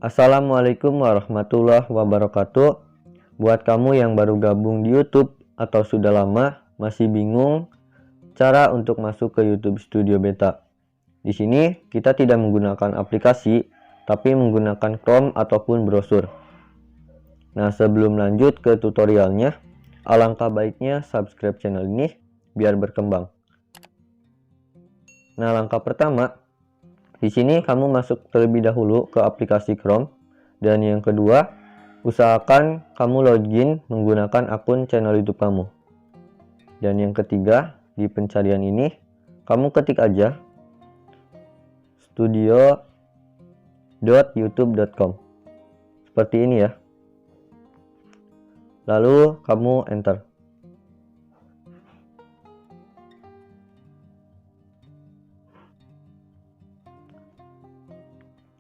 Assalamualaikum warahmatullahi wabarakatuh. Buat kamu yang baru gabung di YouTube atau sudah lama masih bingung cara untuk masuk ke YouTube Studio Beta. Di sini kita tidak menggunakan aplikasi, tapi menggunakan Chrome ataupun browser. Nah, sebelum lanjut ke tutorialnya, alangkah baiknya subscribe channel ini biar berkembang. Nah, langkah pertama, di sini kamu masuk terlebih dahulu ke aplikasi Chrome, dan yang kedua, usahakan kamu login menggunakan akun channel YouTube kamu. Dan yang ketiga, di pencarian ini, kamu ketik aja studio.youtube.com seperti ini ya. Lalu kamu enter.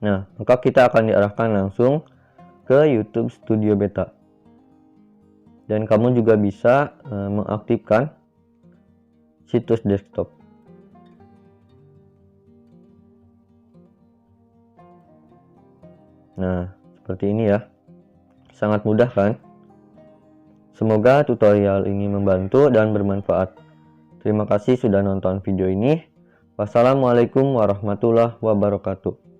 Nah, maka kita akan diarahkan langsung ke YouTube Studio Beta. Dan kamu juga bisa mengaktifkan situs desktop. Nah, seperti ini ya. Sangat mudah kan? Semoga tutorial ini membantu dan bermanfaat. Terima kasih sudah nonton video ini. Wassalamualaikum warahmatullahi wabarakatuh.